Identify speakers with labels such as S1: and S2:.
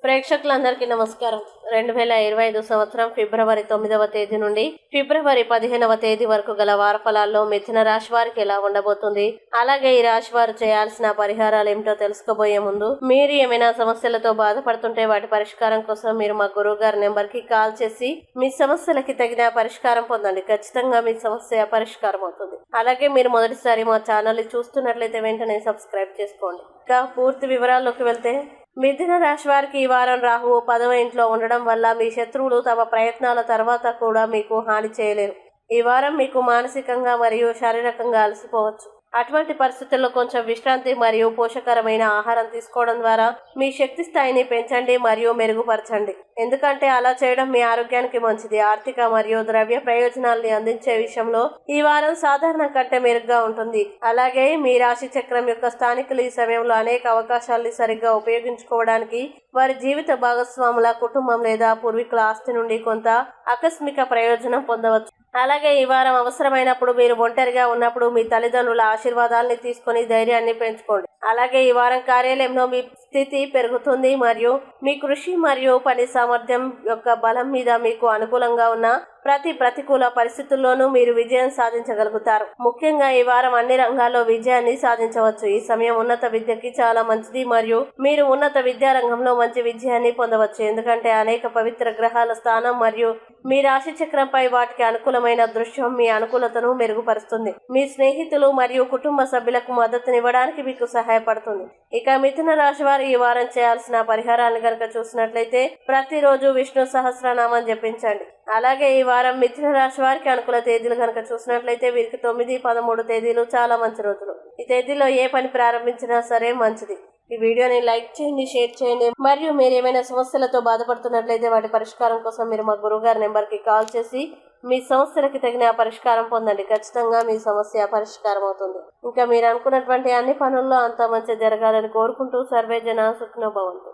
S1: ప్రేక్షకులందరికీ నమస్కారం. 2025 సంవత్సరం ఫిబ్రవరి 9వ తేదీ నుండి ఫిబ్రవరి 15వ తేదీ వరకు గల వారఫలాల్లో మిథున రాశి వారికి ఎలా ఉండబోతుంది, అలాగే ఈ రాశి వారు చేయాల్సిన పరిహారాలు ఏమిటో తెలుసుకోబోయే ముందు, మీరు ఏమైనా సమస్యలతో బాధపడుతుంటే వాటి పరిష్కారం కోసం మీరు మా గురువు గారి నెంబర్కి కాల్ చేసి మీ సమస్యలకి తగిన పరిష్కారం పొందండి. ఖచ్చితంగా మీ సమస్య పరిష్కారం అవుతుంది. అలాగే మీరు మొదటిసారి మా ఛానల్ చూస్తున్నట్లయితే వెంటనే సబ్స్క్రైబ్ చేసుకోండి. ఇంకా పూర్తి వివరాల్లోకి వెళ్తే, మిథున రాశి వారికి ఈ వారం రాహువు 10వ ఇంట్లో ఉండడం వల్ల మీ శత్రువులు తమ ప్రయత్నాల తర్వాత కూడా మీకు హాని చేయలేరు. ఈ వారం మీకు మానసికంగా మరియు శారీరకంగా అలసిపోవచ్చు. అటువంటి పరిస్థితుల్లో కొంచెం విశ్రాంతి మరియు పోషకరమైన ఆహారం తీసుకోవడం ద్వారా మీ శక్తి స్థాయిని పెంచండి మరియు మెరుగుపరచండి. ఎందుకంటే అలా చేయడం మీ ఆరోగ్యానికి మంచిది. ఆర్థిక మరియు ద్రవ్య ప్రయోజనాల్ని అందించే విషయంలో ఈ వారం సాధారణం కంటే మెరుగ్గా ఉంటుంది. అలాగే మీ రాశి చక్రం యొక్క స్థానికులు ఈ సమయంలో అనేక అవకాశాలని సరిగ్గా ఉపయోగించుకోవడానికి వారి జీవిత భాగస్వాముల కుటుంబం లేదా పూర్వీకుల ఆస్తి నుండి కొంత ఆకస్మిక ప్రయోజనం పొందవచ్చు. అలాగే ఈ వారం అవసరమైనప్పుడు మీరు ఒంటరిగా ఉన్నప్పుడు మీ తల్లిదండ్రుల ఆశీర్వాదాలని తీసుకొని ధైర్యాన్ని పెంచుకోండి. అలాగే ఈ వారం కార్యాలయంలో మీ స్థితి పెరుగుతుంది మరియు మీ కృషి మరియు పని సామర్థ్యం యొక్క బలం మీద మీకు అనుకూలంగా ఉన్న ప్రతికూల పరిస్థితుల్లోనూ మీరు విజయం సాధించగలుగుతారు. ముఖ్యంగా ఈ వారం అన్ని రంగాల్లో విజయాన్ని సాధించవచ్చు. ఈ సమయం ఉన్నత విద్యకి చాలా మంచిది మరియు మీరు ఉన్నత విద్యా రంగంలో మంచి విజయాన్ని పొందవచ్చు. ఎందుకంటే అనేక పవిత్ర గ్రహాల స్థానం మరియు మీ రాశి చక్రంపై వాటికి అనుకూలమైన దృశ్యం మీ అనుకూలతను మెరుగుపరుస్తుంది. మీ స్నేహితులు మరియు కుటుంబ సభ్యులకు మద్దతునివ్వడానికి మీకు సహాయపడుతుంది. ఇక మిథున రాశి వారు ఈ వారం చేయాల్సిన పరిహారాలను కనుక చూసినట్లయితే, ప్రతిరోజు విష్ణు సహస్రనామం జపించండి. అలాగే ఈ వారం మిథున రాశి వారికి అనుకూల తేదీలు కనుక చూసినట్లయితే వీరికి 9, 13 తేదీలు చాలా మంచి రోజులు. ఈ తేదీలో ఏ పని ప్రారంభించినా సరే మంచిది. ఈ వీడియోని లైక్ చేయండి, షేర్ చేయండి మరియు మీరు ఏమైనా సమస్యలతో బాధపడుతున్నట్లయితే వాటి పరిష్కారం కోసం మీరు మా గురువుగారి నెంబర్కి కాల్ చేసి మీ సమస్యలకి తగిన పరిష్కారం పొందండి. ఖచ్చితంగా మీ సమస్య పరిష్కారం అవుతుంది. ఇంకా మీరు అనుకున్నటువంటి అన్ని పనుల్లో అంతా మంచి జరగాలని కోరుకుంటూ సర్వే జన సుఖినో భవంతు.